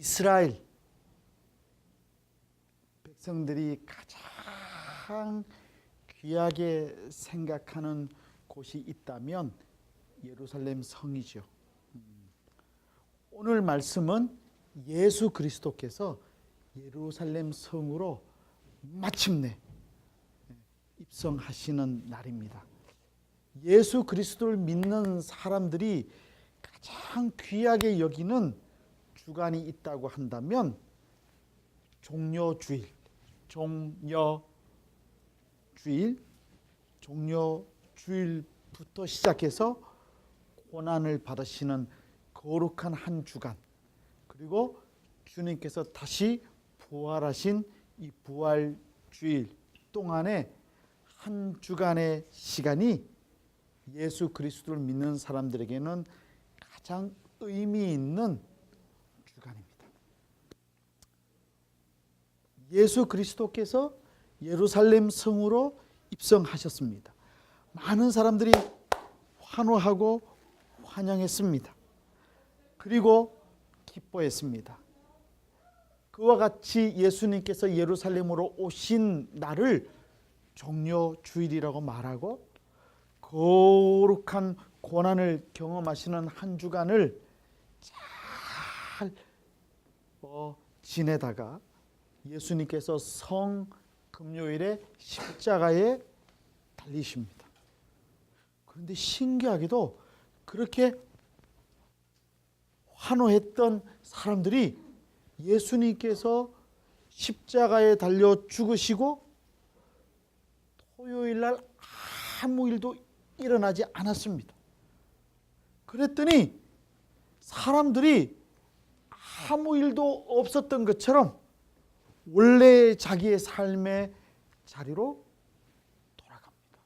이스라엘 백성들이 가장 귀하게 생각하는 곳이 있다면 예루살렘 성이죠. 오늘 말씀은 예수 그리스도께서 예루살렘 성으로 마침내 입성하시는 날입니다. 예수 그리스도를 믿는 사람들이 가장 귀하게 여기는 주간이 있다고 한다면 종려주일, 종려주일부터 시작해서 고난을 받으시는 거룩한 한 주간, 그리고 주님께서 다시 부활하신 이 부활주일 동안에 한 주간의 시간이 예수 그리스도를 믿는 사람들에게는 가장 의미 있는 주간입니다. 예수 그리스도께서 예루살렘 성으로 입성하셨습니다. 많은 사람들이 환호하고 환영했습니다. 그리고 기뻐했습니다. 그와 같이 예수님께서 예루살렘으로 오신 날을 종려주일이라고 말하고 거룩한 고난을 경험하시는 한 주간을 잘 지내다가 예수님께서 성금요일에 십자가에 달리십니다. 그런데 신기하게도 그렇게 환호했던 사람들이 예수님께서 십자가에 달려 죽으시고 토요일날 아무 일도 일어나지 않았습니다. 그랬더니 사람들이 아무 일도 없었던 것처럼 원래 자기의 삶의 자리로 돌아갑니다.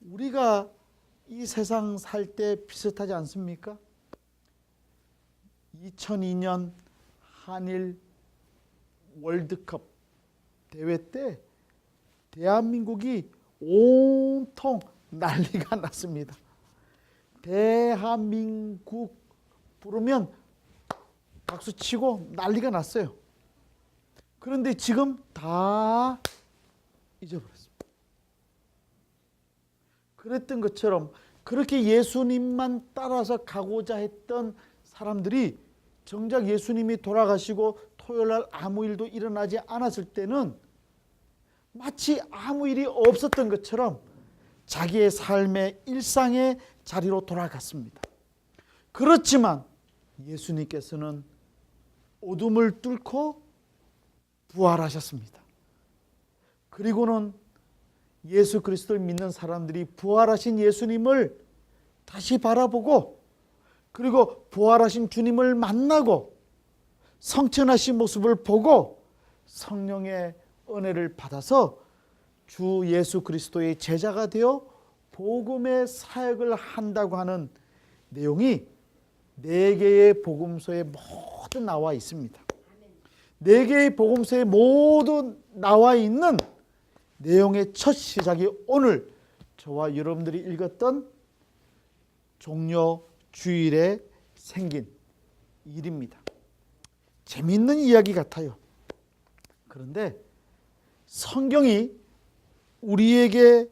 우리가 이 세상 살 때 비슷하지 않습니까? 2002년 한일 월드컵 대회 때 대한민국이 온통 난리가 났습니다. 대한민국 부르면 박수치고 난리가 났어요. 그런데 지금 다 잊어버렸습니다. 그랬던 것처럼 그렇게 예수님만 따라서 가고자 했던 사람들이 정작 예수님이 돌아가시고 토요일날 아무 일도 일어나지 않았을 때는 마치 아무 일이 없었던 것처럼 자기의 삶의 일상의 자리로 돌아갔습니다. 그렇지만 예수님께서는 어둠을 뚫고 부활하셨습니다. 그리고는 예수 그리스도를 믿는 사람들이 부활하신 예수님을 다시 바라보고 그리고 부활하신 주님을 만나고 성천하신 모습을 보고 성령의 은혜를 받아서 주 예수 그리스도의 제자가 되어 복음의 사역을 한다고 하는 내용이 4개의 복음서에 모두 나와 있습니다. 4개의 복음서에 모두 나와 있는 내용의 첫 시작이 오늘 저와 여러분들이 읽었던 종려주일에 생긴 일입니다. 재미있는 이야기 같아요. 그런데 성경이 우리에게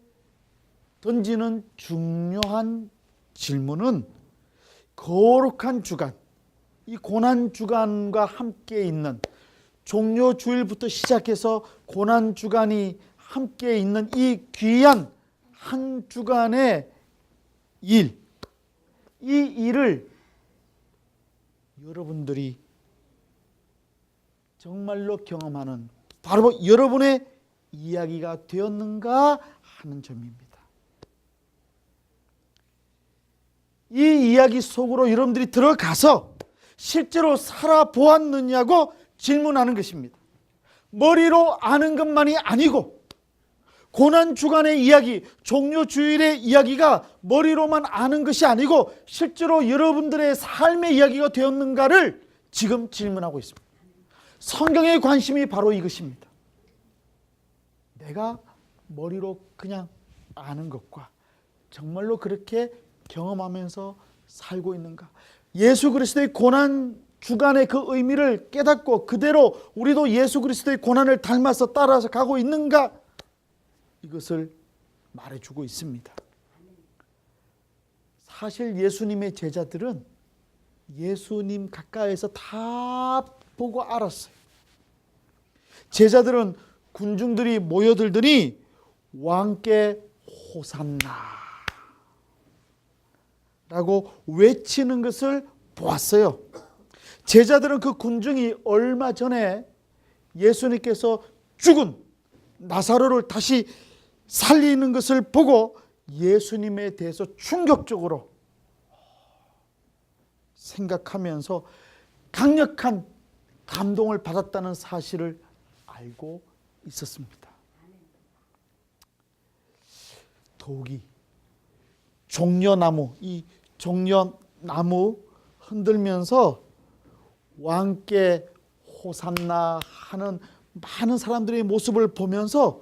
던지는 중요한 질문은 거룩한 주간, 이 고난주간과 함께 있는 종려주일부터 시작해서 고난주간이 함께 있는 이 귀한 한 주간의 일, 이 일을 여러분들이 정말로 경험하는 바로 여러분의 이야기가 되었는가 하는 점입니다. 이 이야기 속으로 여러분들이 들어가서 실제로 살아보았느냐고 질문하는 것입니다. 머리로 아는 것만이 아니고 고난주간의 이야기, 종려주일의 이야기가 머리로만 아는 것이 아니고 실제로 여러분들의 삶의 이야기가 되었는가를 지금 질문하고 있습니다. 성경의 관심이 바로 이것입니다. 내가 머리로 그냥 아는 것과 정말로 그렇게 경험하면서 살고 있는가? 예수 그리스도의 고난 주간의 그 의미를 깨닫고 그대로 우리도 예수 그리스도의 고난을 닮아서 따라서 가고 있는가? 이것을 말해주고 있습니다. 사실 예수님의 제자들은 예수님 가까이에서 다 보고 알았어요. 제자들은 군중들이 모여들더니 왕께 호산나 라고 외치는 것을 보았어요. 제자들은 그 군중이 얼마 전에 예수님께서 죽은 나사로를 다시 살리는 것을 보고 예수님에 대해서 충격적으로 생각하면서 강력한 감동을 받았다는 사실을 알고 있었습니다. 더욱이 종려나무, 이 종려나무 흔들면서 왕께 호산나 하는 많은 사람들의 모습을 보면서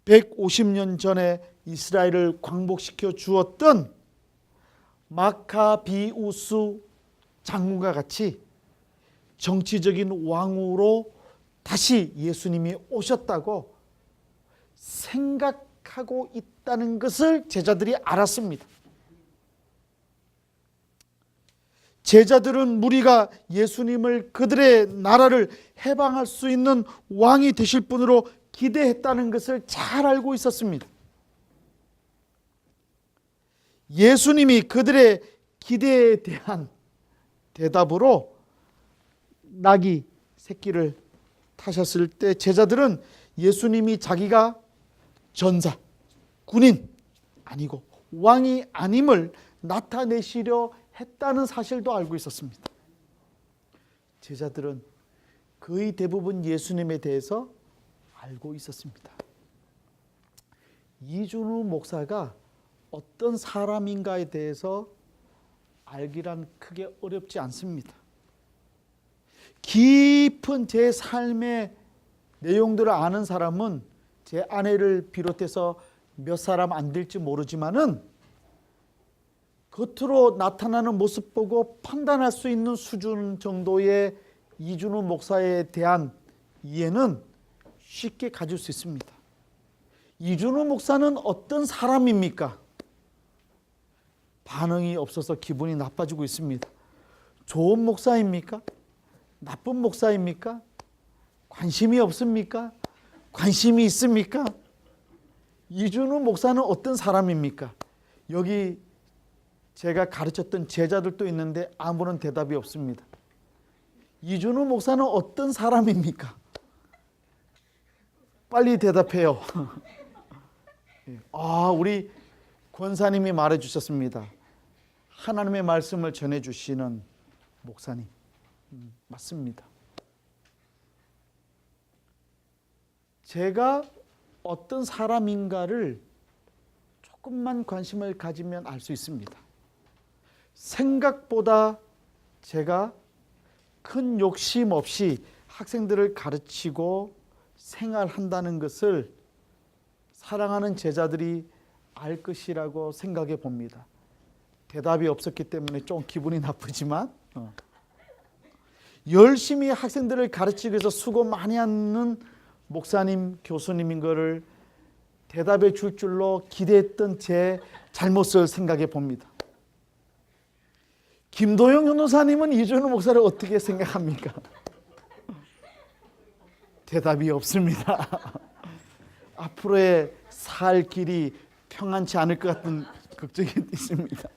150년 전에 이스라엘을 광복시켜 주었던 마카비우스 장군과 같이 정치적인 왕으로 다시 예수님이 오셨다고 생각하고 있다는 것을 제자들이 알았습니다. 제자들은 무리가 예수님을 그들의 나라를 해방할 수 있는 왕이 되실 분으로 기대했다는 것을 잘 알고 있었습니다. 예수님이 그들의 기대에 대한 대답으로 나귀 새끼를 타셨을 때 제자들은 예수님이 자기가 전사, 군인 아니고 왕이 아님을 나타내시려 했다는 사실도 알고 있었습니다. 제자들은 거의 대부분 예수님에 대해서 알고 있었습니다. 이준우 목사가 어떤 사람인가에 대해서 알기란 크게 어렵지 않습니다. 깊은 제 삶의 내용들을 아는 사람은 제 아내를 비롯해서 몇 사람 안 될지 모르지만은 겉으로 나타나는 모습 보고 판단할 수 있는 수준 정도의 이준우 목사에 대한 이해는 쉽게 가질 수 있습니다. 이준우 목사는 어떤 사람입니까? 반응이 없어서 기분이 나빠지고 있습니다. 좋은 목사입니까? 나쁜 목사입니까? 관심이 없습니까? 관심이 있습니까? 이준우 목사는 어떤 사람입니까? 여기 제가 가르쳤던 제자들도 있는데 아무런 대답이 없습니다. 이준우 목사는 어떤 사람입니까? 빨리 대답해요. 우리 권사님이 말해주셨습니다. 하나님의 말씀을 전해주시는 목사님. 맞습니다. 제가 어떤 사람인가를 조금만 관심을 가지면 알 수 있습니다. 생각보다 제가 큰 욕심 없이 학생들을 가르치고 생활한다는 것을 사랑하는 제자들이 알 것이라고 생각해 봅니다. 대답이 없었기 때문에 좀 기분이 나쁘지만 열심히 학생들을 가르치기 위해서 수고 많이 하는 목사님, 교수님인 것을 대답해 줄 줄로 기대했던 제 잘못을 생각해 봅니다. 김도영 변호사님은 이준우 목사를 어떻게 생각합니까? 대답이 없습니다. 앞으로의 살 길이 평안치 않을 것 같은 걱정이 있습니다.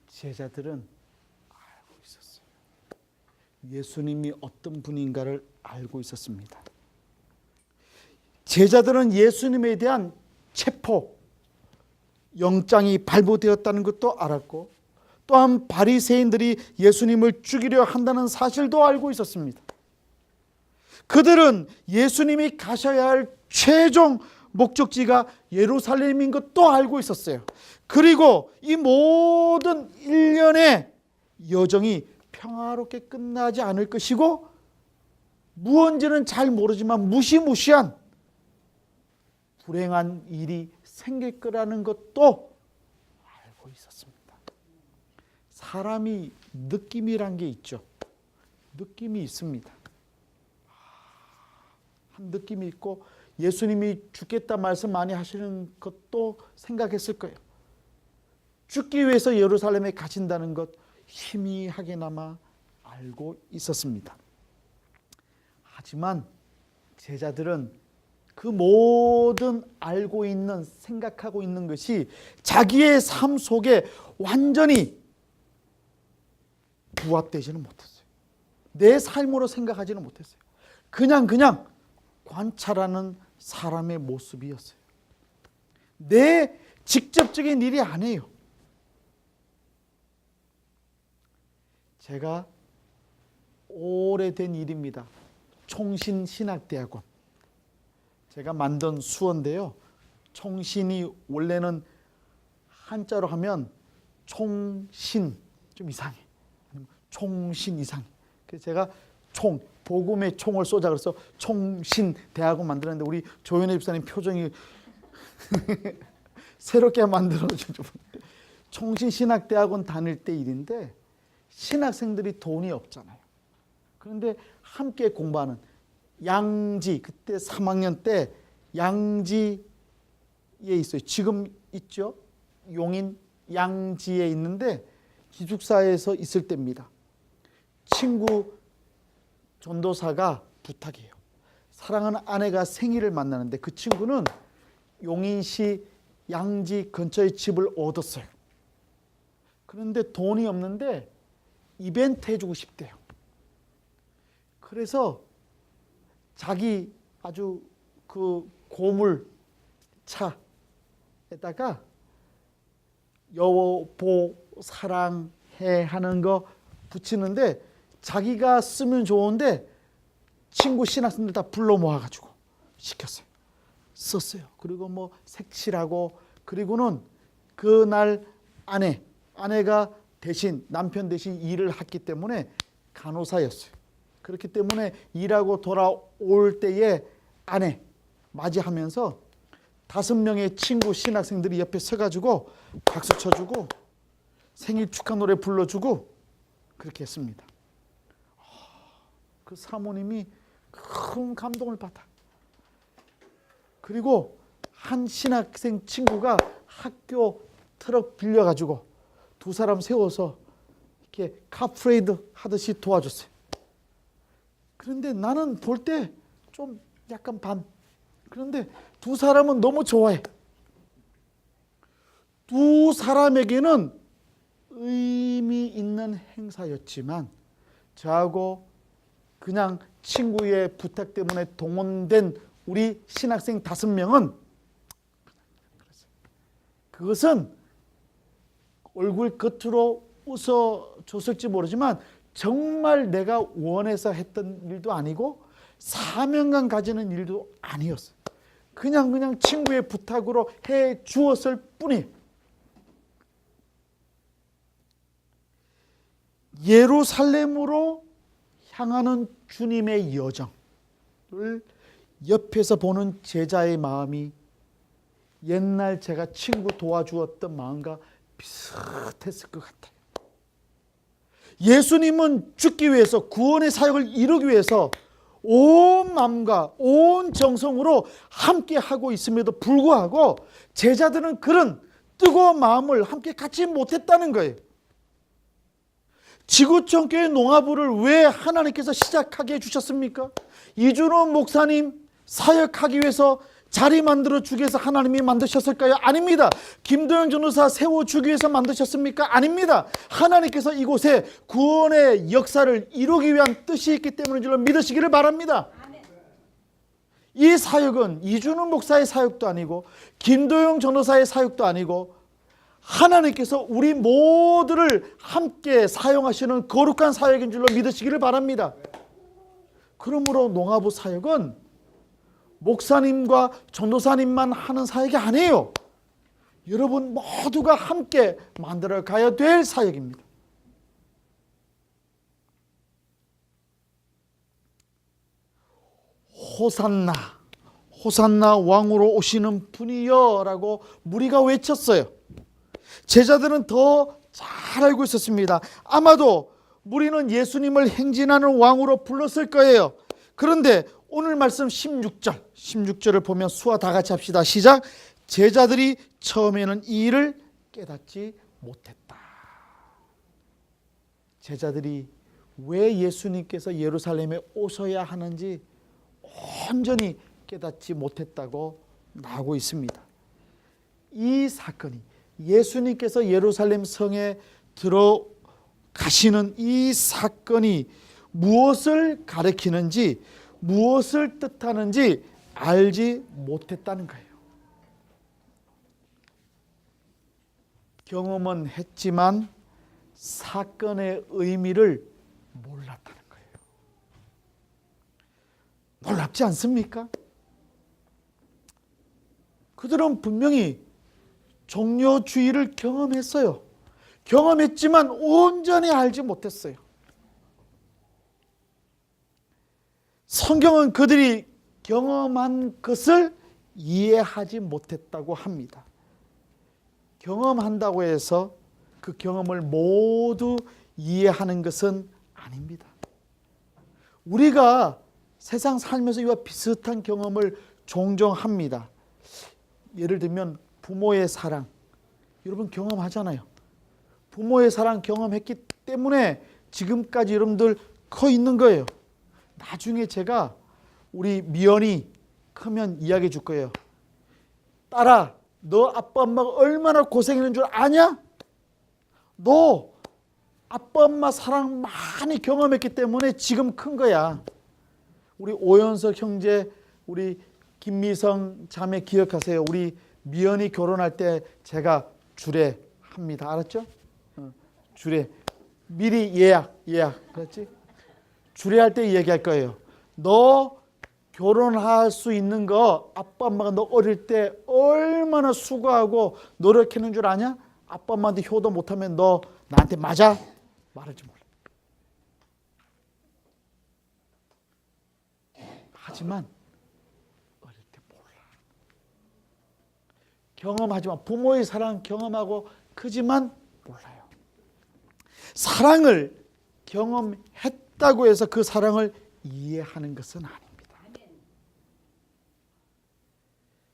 제자들은 알고 있었어요. 예수님이 어떤 분인가를 알고 있었습니다. 제자들은 예수님에 대한 체포, 영장이 발부되었다는 것도 알았고 또한 바리새인들이 예수님을 죽이려 한다는 사실도 알고 있었습니다. 그들은 예수님이 가셔야 할 최종 목적지가 예루살렘인 것도 알고 있었어요. 그리고 이 모든 일련의 여정이 평화롭게 끝나지 않을 것이고 무언지는 잘 모르지만 무시무시한 불행한 일이 생길 거라는 것도 하고 있었습니다. 사람이 느낌이란 게 있죠. 느낌이 있습니다. 한 느낌이 있고 예수님이 죽겠다 말씀 많이 하시는 것도 생각했을 거예요. 죽기 위해서 예루살렘에 가신다는 것 희미하게나마 알고 있었습니다. 하지만 제자들은 그 모든 알고 있는, 생각하고 있는 것이 자기의 삶 속에 완전히 부합되지는 못했어요. 내 삶으로 생각하지는 못했어요. 그냥 관찰하는 사람의 모습이었어요. 내 직접적인 일이 아니에요. 제가 오래된 일입니다. 총신신학대학원. 제가 만든 수어인데요. 총신이 원래는 한자로 하면 총신, 좀 이상해. 총신 이상해. 그래서 제가 복음의 총을 쏘자 그래서 총신대학원 만들었는데 우리 조현혜 집사님 표정이 새롭게 만들어주죠. 총신신학대학원 다닐 때 일인데 신학생들이 돈이 없잖아요. 그런데 함께 공부하는 양지, 그때 3학년 때 양지에 있어요. 지금 있죠. 용인 양지에 있는데 기숙사에서 있을 때입니다. 친구 전도사가 부탁해요. 사랑하는 아내가 생일을 만나는데 그 친구는 용인시 양지 근처에 집을 얻었어요. 그런데 돈이 없는데 이벤트 해주고 싶대요. 그래서 자기 아주 그 고물 차에다가 여보 사랑해 하는 거 붙이는데 자기가 쓰면 좋은데 친구 신학생들 다 불러 모아가지고 시켰어요. 썼어요. 그리고 뭐 색칠하고 그리고는 그날 아내가 대신 남편 대신 일을 했기 때문에 간호사였어요. 그렇기 때문에 일하고 돌아올 때에 아내 맞이하면서 5명의 친구 신학생들이 옆에 서가지고 박수 쳐주고 생일 축하 노래 불러주고 그렇게 했습니다. 그 사모님이 큰 감동을 받아. 그리고 한 신학생 친구가 학교 트럭 빌려가지고 2사람 세워서 이렇게 카프레이드 하듯이 도와줬어요. 그런데 나는 볼 때 좀 약간 그런데 2사람은 너무 좋아해. 2사람에게는 의미 있는 행사였지만 저하고 그냥 친구의 부탁 때문에 동원된 우리 신학생 5명은 그것은 얼굴 겉으로 웃어줬을지 모르지만 정말 내가 원해서 했던 일도 아니고 사명감 가지는 일도 아니었어요. 그냥 친구의 부탁으로 해 주었을 뿐이에요. 예루살렘으로 향하는 주님의 여정을 옆에서 보는 제자의 마음이 옛날 제가 친구 도와주었던 마음과 비슷했을 것 같아요. 예수님은 죽기 위해서 구원의 사역을 이루기 위해서 온 마음과 온 정성으로 함께 하고 있음에도 불구하고 제자들은 그런 뜨거운 마음을 함께 갖지 못했다는 거예요. 지구촌교회 농아부를 왜 하나님께서 시작하게 해주셨습니까? 이준호 목사님 사역하기 위해서 자리 만들어주기 위해서 하나님이 만드셨을까요? 아닙니다. 김도영 전도사 세워주기 위해서 만드셨습니까? 아닙니다. 하나님께서 이곳에 구원의 역사를 이루기 위한 뜻이 있기 때문인 줄로 믿으시기를 바랍니다. 이 사역은 이준호 목사의 사역도 아니고 김도영 전도사의 사역도 아니고 하나님께서 우리 모두를 함께 사용하시는 거룩한 사역인 줄로 믿으시기를 바랍니다. 그러므로 농아부 사역은 목사님과 전도사님만 하는 사역이 아니에요. 여러분 모두가 함께 만들어 가야 될 사역입니다. 호산나, 호산나 왕으로 오시는 분이여 라고 무리가 외쳤어요. 제자들은 더 잘 알고 있었습니다. 아마도 우리는 예수님을 행진하는 왕으로 불렀을 거예요. 그런데 오늘 말씀 16절을 보면 수와 다 같이 합시다. 시작. 제자들이 처음에는 이 일을 깨닫지 못했다. 제자들이 왜 예수님께서 예루살렘에 오셔야 하는지 온전히 깨닫지 못했다고 나오고 있습니다. 이 사건이, 예수님께서 예루살렘 성에 들어가시는 이 사건이 무엇을 가리키는지, 무엇을 뜻하는지 알지 못했다는 거예요. 경험은 했지만 사건의 의미를 몰랐다는 거예요. 놀랍지 않습니까? 그들은 분명히 종료주의를 경험했어요. 경험했지만 온전히 알지 못했어요. 성경은 그들이 경험한 것을 이해하지 못했다고 합니다. 경험한다고 해서 그 경험을 모두 이해하는 것은 아닙니다. 우리가 세상 살면서 이와 비슷한 경험을 종종 합니다. 예를 들면 부모의 사랑, 여러분 경험하잖아요. 부모의 사랑 경험했기 때문에 지금까지 여러분들 커 있는 거예요. 나중에 제가 우리 미연이 크면 이야기해 줄 거예요. 딸아, 너 아빠 엄마가 얼마나 고생했는 줄 아냐? 너 아빠 엄마 사랑 많이 경험했기 때문에 지금 큰 거야. 우리 오연석 형제, 우리 김미성 자매 기억하세요. 우리 미연이 결혼할 때 제가 주례합니다. 알았죠? 주례. 미리 예약. 그렇지? 주례할 때 얘기할 거예요. 너 결혼할 수 있는 거 아빠 엄마가 너 어릴 때 얼마나 수고하고 노력했는 줄 아냐? 아빠 엄마한테 효도 못하면 너 나한테 맞아? 말할지 몰라. 하지만 어릴 때 몰라. 경험하지만 부모의 사랑 경험하고 크지만 몰라요. 사랑을 경험했다고 해서 그 사랑을 이해하는 것은 아닙니다.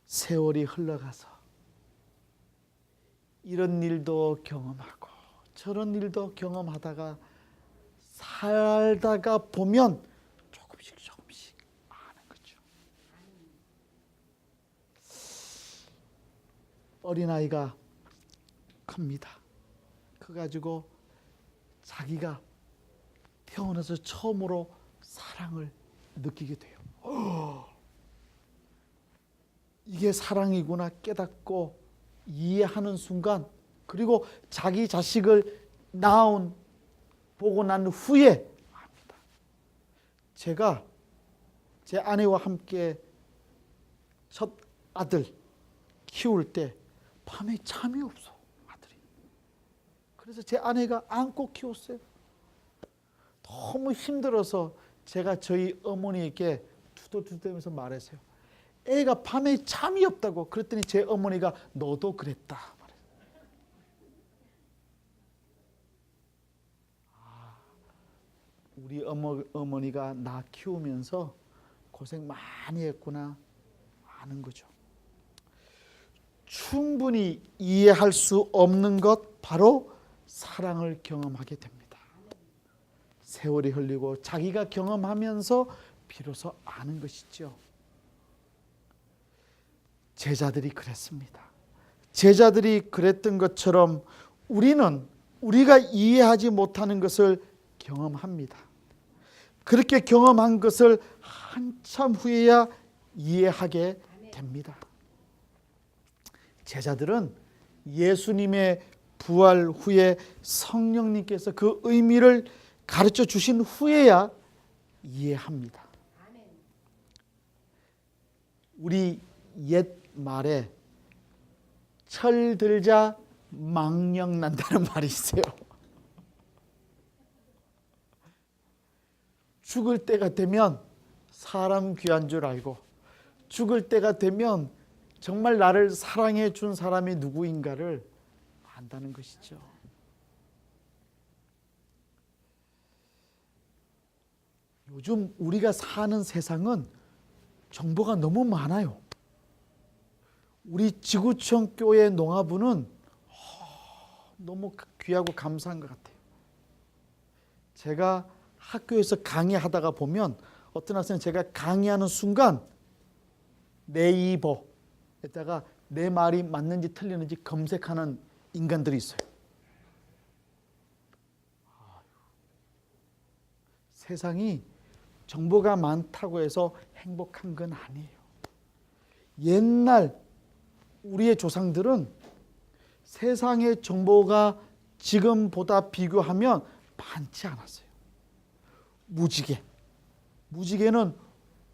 세월이 흘러가서 이런 일도 경험하고 저런 일도 경험하다가 살다가 보면 조금씩 아는 거죠. 어린아이가 큽니다. 커가지고 자기가 태어나서 처음으로 사랑을 느끼게 돼요. 이게 사랑이구나 깨닫고 이해하는 순간, 그리고 자기 자식을 보고 난 후에 합니다. 제가 제 아내와 함께 첫 아들 키울 때 밤에 잠이 없어, 아들이. 그래서 제 아내가 안고 키웠어요. 너무 힘들어서 제가 저희 어머니에게 투덜투덜대면서 말했어요. 애가 밤에 잠이 없다고. 그랬더니 제 어머니가 너도 그랬다. 우리 어머니가 나 키우면서 고생 많이 했구나 아는 거죠. 충분히 이해할 수 없는 것, 바로 사랑을 경험하게 됩니다. 세월이 흘리고 자기가 경험하면서 비로소 아는 것이죠. 제자들이 그랬습니다. 제자들이 그랬던 것처럼 우리는 우리가 이해하지 못하는 것을 경험합니다. 그렇게 경험한 것을 한참 후에야 이해하게 됩니다. 제자들은 예수님의 부활 후에 성령님께서 그 의미를 가르쳐 주신 후에야 이해합니다. 우리 옛 말에 철 들자 망령 난다는 말이 있어요. 죽을 때가 되면 사람 귀한 줄 알고, 죽을 때가 되면 정말 나를 사랑해 준 사람이 누구인가를 안다는 것이죠. 요즘 우리가 사는 세상은 정보가 너무 많아요. 우리 지구촌 교회 농아부는 너무 귀하고 감사한 것 같아요. 제가 학교에서 강의하다가 보면 어떤 학생은 제가 강의하는 순간 네이버에다가 내 말이 맞는지 틀리는지 검색하는 인간들이 있어요. 세상이 정보가 많다고 해서 행복한 건 아니에요. 옛날 우리의 조상들은 세상의 정보가 지금보다 비교하면 많지 않았어요. 무지개는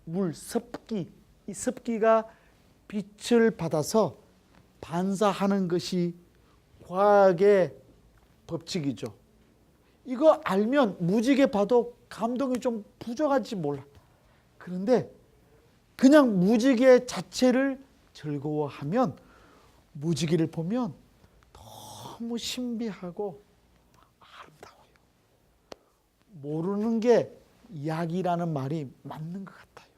물, 습기, 이 습기가 빛을 받아서 반사하는 것이 과학의 법칙이죠. 이거 알면 무지개 봐도 감동이 좀 부족할지 몰라. 그런데 그냥 무지개 자체를 즐거워하면 무지개를 보면 너무 신비하고 아름다워요. 모르는 게 약이라는 말이 맞는 것 같아요.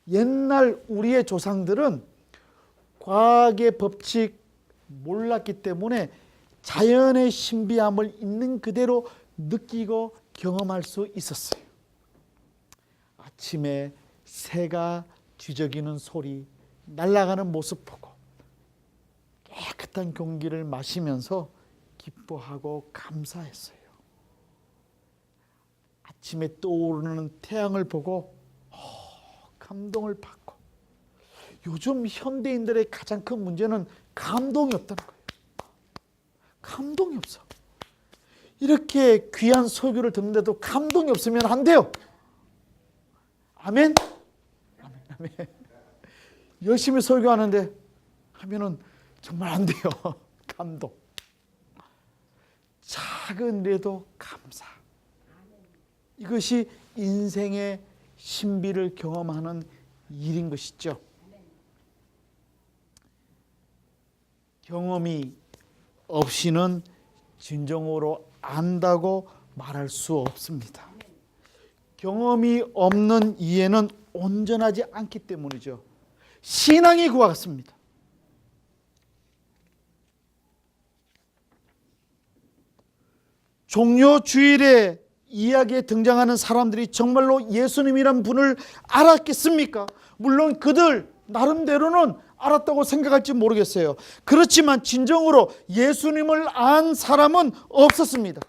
옛날 우리의 조상들은 과학의 법칙 몰랐기 때문에 자연의 신비함을 있는 그대로 느끼고 경험할 수 있었어요. 아침에 새가 뒤적이는 소리, 날아가는 모습 보고 깨끗한 공기를 마시면서 기뻐하고 감사했어요. 아침에 떠오르는 태양을 보고 감동을 받고. 요즘 현대인들의 가장 큰 문제는 감동이 없다는 거예요. 감동이 없어. 이렇게 귀한 설교를 듣는데도 감동이 없으면 안 돼요. 아멘? 아멘. 열심히 설교하는데 하면은 정말 안 돼요. 감동. 작은 일에도 감사. 이것이 인생의 신비를 경험하는 일인 것이죠. 경험이 없이는 진정으로 안다고 말할 수 없습니다. 경험이 없는 이해는 온전하지 않기 때문이죠. 신앙이 그와 같습니다. 종려 주일에 이야기에 등장하는 사람들이 정말로 예수님이란 분을 알았겠습니까? 물론 그들 나름대로는 알았다고 생각할지 모르겠어요. 그렇지만 진정으로 예수님을 안 사람은 없었습니다.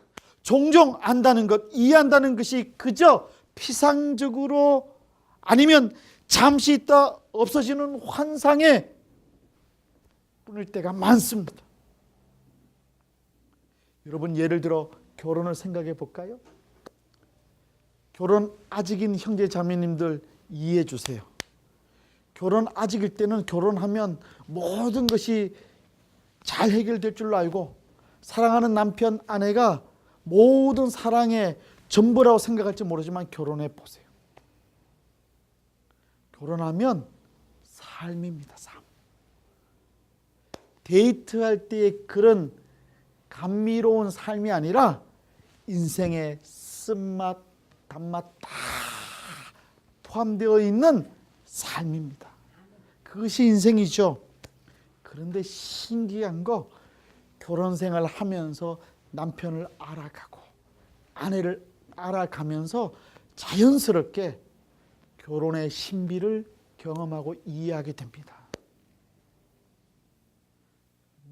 종종 안다는 것, 이해한다는 것이 그저 피상적으로 아니면 잠시 있다 없어지는 환상에 뿐일 때가 많습니다. 여러분, 예를 들어 결혼을 생각해 볼까요? 결혼 아직인 형제 자매님들 이해해 주세요. 결혼 아직일 때는 결혼하면 모든 것이 잘 해결될 줄로 알고 사랑하는 남편, 아내가 모든 사랑의 전부라고 생각할지 모르지만 결혼해 보세요. 결혼하면 삶입니다. 삶. 데이트할 때의 그런 감미로운 삶이 아니라 인생의 쓴맛, 단맛 다 포함되어 있는 삶입니다. 그것이 인생이죠. 그런데 신기한 거, 결혼 생활을 하면서 남편을 알아가고 아내를 알아가면서 자연스럽게 결혼의 신비를 경험하고 이해하게 됩니다.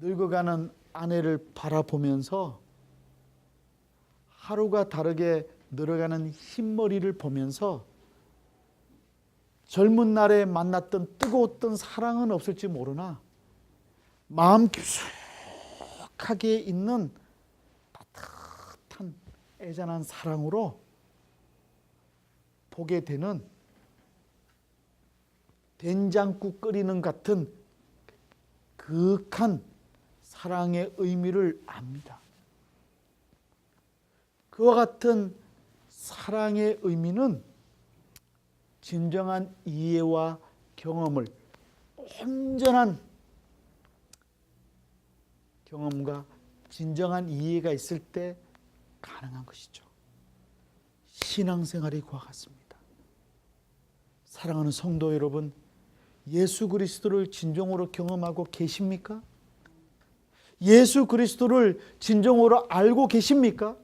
늙어가는 아내를 바라보면서 하루가 다르게 늘어가는 흰머리를 보면서 젊은 날에 만났던 뜨거웠던 사랑은 없을지 모르나 마음 깊숙하게 있는 따뜻한 애잔한 사랑으로 보게 되는 된장국 끓이는 같은 그윽한 사랑의 의미를 압니다. 그와 같은 사랑의 의미는 진정한 이해와 경험을, 온전한 경험과 진정한 이해가 있을 때 가능한 것이죠. 신앙생활이 그와 같습니다. 사랑하는 성도 여러분, 예수 그리스도를 진정으로 경험하고 계십니까? 예수 그리스도를 진정으로 알고 계십니까?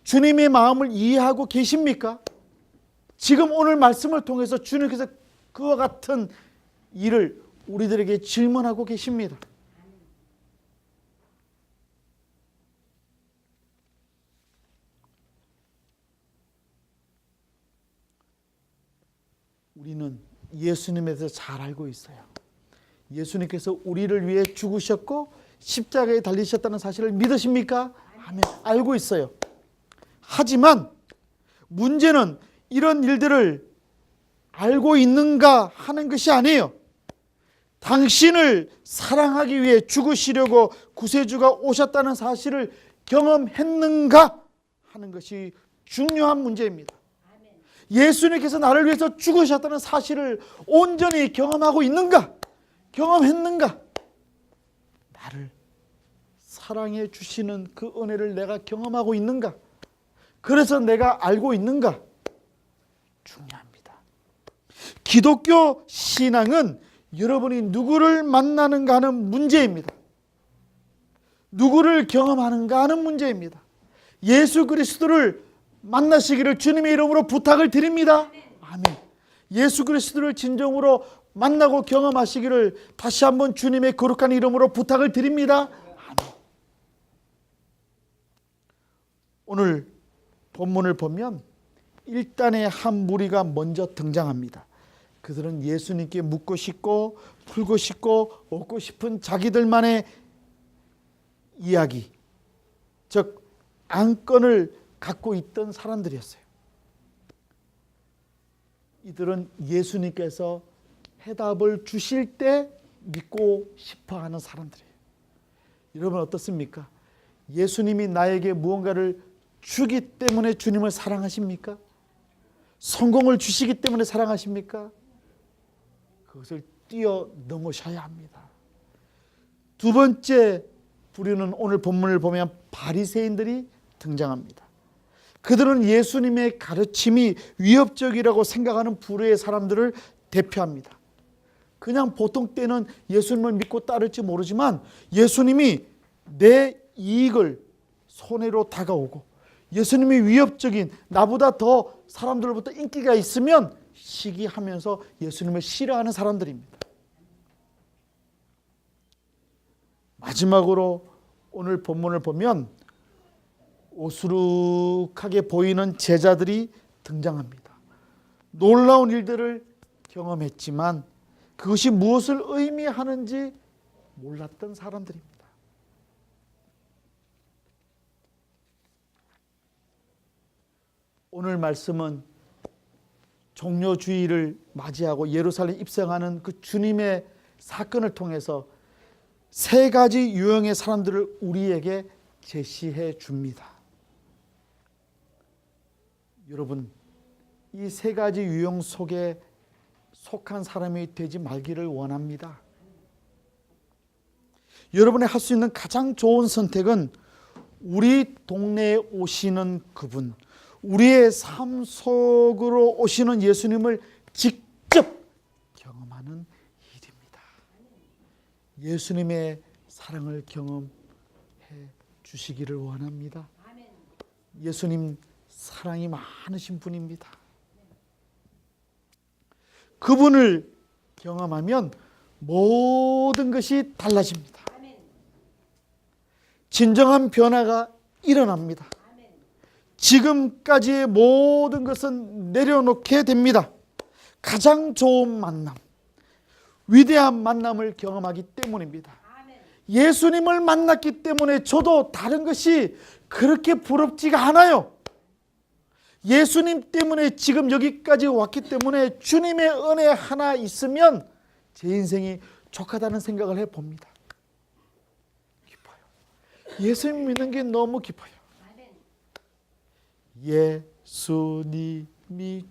주님의 마음을 이해하고 계십니까? 지금 오늘 말씀을 통해서 주님께서 그와 같은 일을 우리들에게 질문하고 계십니다. 우리는 예수님에 대해서 잘 알고 있어요. 예수님께서 우리를 위해 죽으셨고 십자가에 달리셨다는 사실을 믿으십니까? 아멘. 알고 있어요. 하지만 문제는 이런 일들을 알고 있는가 하는 것이 아니에요. 당신을 사랑하기 위해 죽으시려고 구세주가 오셨다는 사실을 경험했는가 하는 것이 중요한 문제입니다. 예수님께서 나를 위해서 죽으셨다는 사실을 온전히 경험하고 있는가? 경험했는가? 나를 사랑해 주시는 그 은혜를 내가 경험하고 있는가? 그래서 내가 알고 있는가? 중요합니다. 기독교 신앙은 여러분이 누구를 만나는가 하는 문제입니다. 누구를 경험하는가 하는 문제입니다. 예수 그리스도를 만나시기를 주님의 이름으로 부탁을 드립니다. 아멘. 예수 그리스도를 진정으로 만나고 경험하시기를 다시 한번 주님의 거룩한 이름으로 부탁을 드립니다. 아멘. 오늘 본문을 보면 일단의 한 무리가 먼저 등장합니다. 그들은 예수님께 묻고 싶고 풀고 싶고 얻고 싶은 자기들만의 이야기, 즉 안건을 갖고 있던 사람들이었어요. 이들은 예수님께서 해답을 주실 때 믿고 싶어하는 사람들이에요. 여러분 어떻습니까? 예수님이 나에게 무언가를 주기 때문에 주님을 사랑하십니까? 성공을 주시기 때문에 사랑하십니까? 그것을 뛰어넘으셔야 합니다. 두 번째 부류는 오늘 본문을 보면 바리새인들이 등장합니다. 그들은 예수님의 가르침이 위협적이라고 생각하는 부류의 사람들을 대표합니다. 그냥 보통 때는 예수님을 믿고 따를지 모르지만 예수님이 내 이익을 손해로 다가오고 예수님이 위협적인, 나보다 더 사람들로부터 인기가 있으면 시기하면서 예수님을 싫어하는 사람들입니다. 마지막으로 오늘 본문을 보면 오스룩하게 보이는 제자들이 등장합니다. 놀라운 일들을 경험했지만 그것이 무엇을 의미하는지 몰랐던 사람들입니다. 오늘 말씀은 종료주의를 맞이하고 예루살렘 입성하는 그 주님의 사건을 통해서 세 가지 유형의 사람들을 우리에게 제시해 줍니다. 여러분, 이 세 가지 유형 속에 속한 사람이 되지 말기를 원합니다. 여러분이 할 수 있는 가장 좋은 선택은 우리 동네에 오시는 그분, 우리의 삶 속으로 오시는 예수님을 직접 경험하는 일입니다. 예수님의 사랑을 경험해 주시기를 원합니다. 예수님 사랑이 많으신 분입니다. 그분을 경험하면 모든 것이 달라집니다. 진정한 변화가 일어납니다. 지금까지의 모든 것은 내려놓게 됩니다. 가장 좋은 만남, 위대한 만남을 경험하기 때문입니다. 예수님을 만났기 때문에 저도 다른 것이 그렇게 부럽지가 않아요. 예수님 때문에 지금 여기까지 왔기 때문에 주님의 은혜 하나 있으면 제 인생이 족하다는 생각을 해봅니다. 기뻐요. 예수님 믿는 게 너무 기뻐요. 예수님이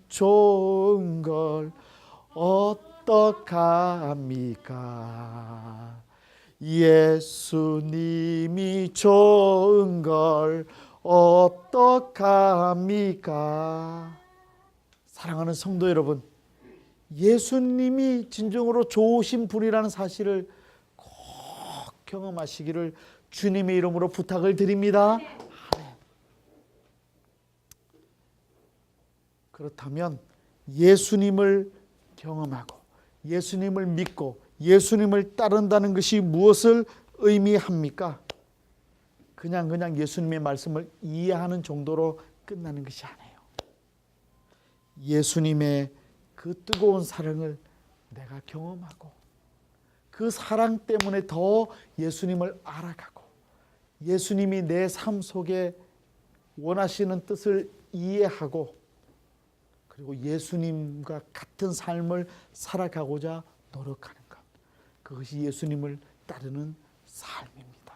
좋은 걸 어떡합니까? 예수님이 좋은 걸 어떡합니까? 사랑하는 성도 여러분, 예수님이 진정으로 좋으신 분이라는 사실을 꼭 경험하시기를 주님의 이름으로 부탁을 드립니다. 아멘. 그렇다면 예수님을 경험하고 예수님을 믿고 예수님을 따른다는 것이 무엇을 의미합니까? 그냥 예수님의 말씀을 이해하는 정도로 끝나는 것이 아니에요. 예수님의 그 뜨거운 사랑을 내가 경험하고 그 사랑 때문에 더 예수님을 알아가고 예수님이 내 삶 속에 원하시는 뜻을 이해하고 그리고 예수님과 같은 삶을 살아가고자 노력하는 것, 그것이 예수님을 따르는 삶입니다.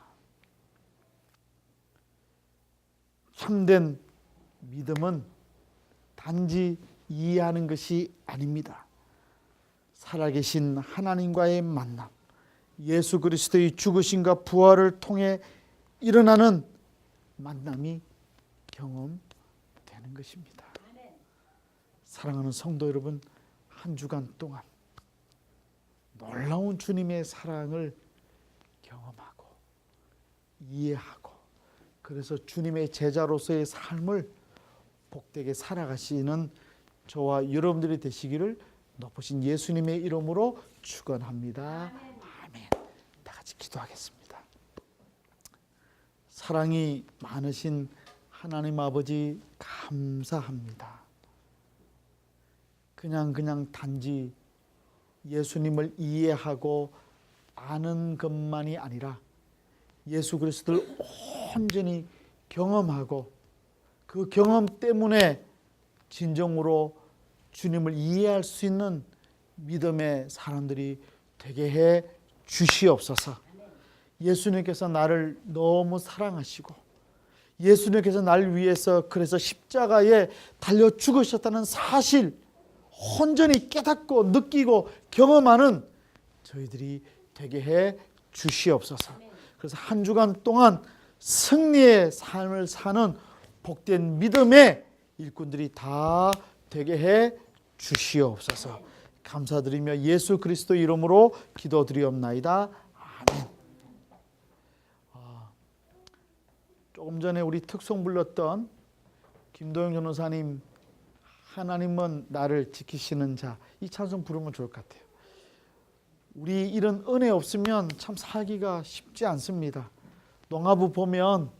참된 믿음은 단지 이해하는 것이 아닙니다. 살아계신 하나님과의 만남, 예수 그리스도의 죽으심과 부활을 통해 일어나는 만남이 경험되는 것입니다. 사랑하는 성도 여러분, 한 주간 동안 놀라운 주님의 사랑을 경험하고 이해하고 그래서 주님의 제자로서의 삶을 복되게 살아가시는 저와 여러분들이 되시기를 높으신 예수님의 이름으로 축원합니다. 아멘. 다 같이 기도하겠습니다. 사랑이 많으신 하나님 아버지 감사합니다. 그냥 단지 예수님을 이해하고 아는 것만이 아니라 예수 그리스도를 온전히 경험하고 그 경험 때문에 진정으로 주님을 이해할 수 있는 믿음의 사람들이 되게 해 주시옵소서. 예수님께서 나를 너무 사랑하시고 예수님께서 나를 위해서 그래서 십자가에 달려 죽으셨다는 사실 온전히 깨닫고 느끼고 경험하는 저희들이 되게 해 주시옵소서. 그래서 한 주간 동안 승리의 삶을 사는 복된 믿음의 일꾼들이 다 되게 해 주시옵소서. 감사드리며 예수 그리스도 이름으로 기도드리옵나이다. 아멘. 조금 전에 우리 특송 불렀던 김도영 전도사님, 하나님은 나를 지키시는 자, 이 찬송 부르면 좋을 것 같아요. 우리 이런 은혜 없으면 참 살기가 쉽지 않습니다. 농아부 보면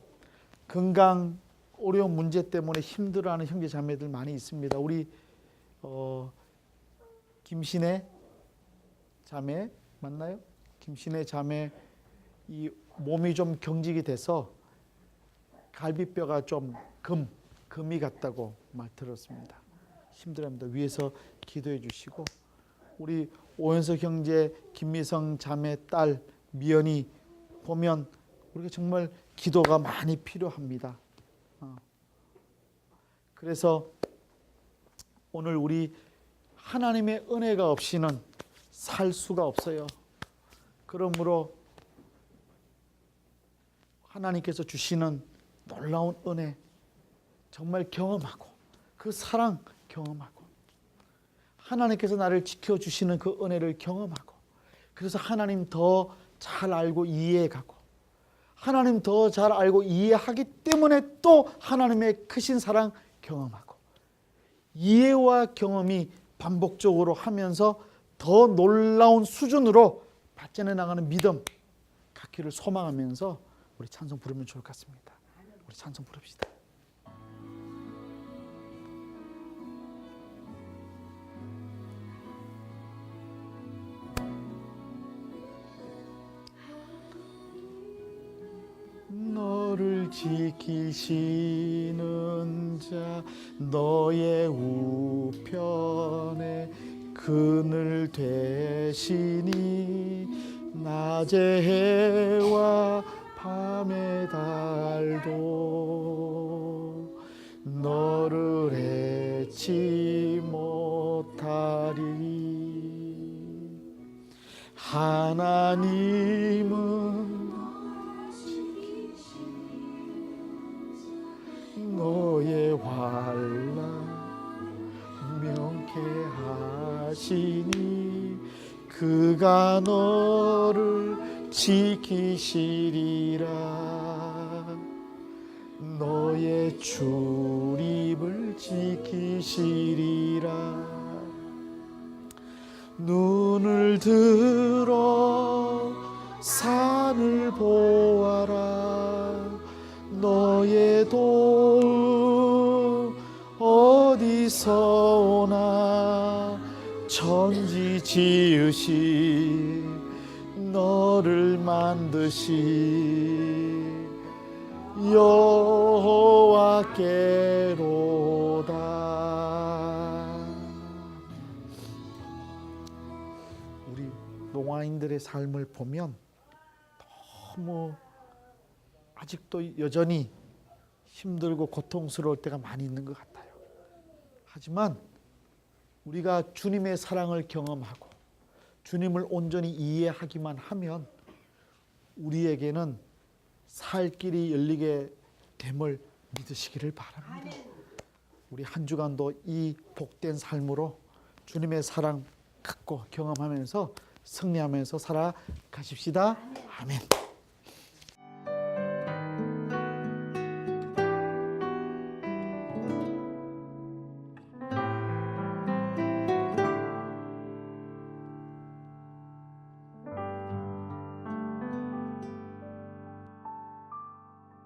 건강 어려운 문제 때문에 힘들어하는 형제 자매들 많이 있습니다. 우리 김신혜 자매 맞나요? 김신혜 자매 이 몸이 좀 경직이 돼서 갈비뼈가 좀 금이 같다고 말 들었습니다. 힘들어합니다. 위에서 기도해 주시고 우리 오현석 형제, 김미성 자매 딸 미연이 보면 우리가 정말 기도가 많이 필요합니다. 그래서 오늘 우리 하나님의 은혜가 없이는 살 수가 없어요. 그러므로 하나님께서 주시는 놀라운 은혜 정말 경험하고 그 사랑 경험하고 하나님께서 나를 지켜주시는 그 은혜를 경험하고 그래서 하나님 더 잘 알고 이해해가고 하나님 더 잘 알고 이해하기 때문에 또 하나님의 크신 사랑 경험하고 이해와 경험이 반복적으로 하면서 더 놀라운 수준으로 발전해 나가는 믿음 갖기를 소망하면서 우리 찬송 부르면 좋을 것 같습니다. 우리 찬송 부릅시다. 너를 지키시는 자 너의 우편에 그늘 되시니 낮의 해와 밤의 달도 너를 해치 못하리. 하나님은 너의 환난 명쾌하시니 그가 너를 지키시리라. 너의 출입을 지키시리라. 눈을 들어 산을 보아라. 너의 도움 어디서 오나. 천지 지으신 너를 만드신 여호와께로다. 우리 농아인들의 삶을 보면 너무 아직도 여전히 힘들고 고통스러울 때가 많이 있는 것 같아요. 하지만 우리가 주님의 사랑을 경험하고 주님을 온전히 이해하기만 하면 우리에게는 살 길이 열리게 됨을 믿으시기를 바랍니다. 우리 한 주간도 이 복된 삶으로 주님의 사랑 갖고 경험하면서 승리하면서 살아가십시다. 아멘.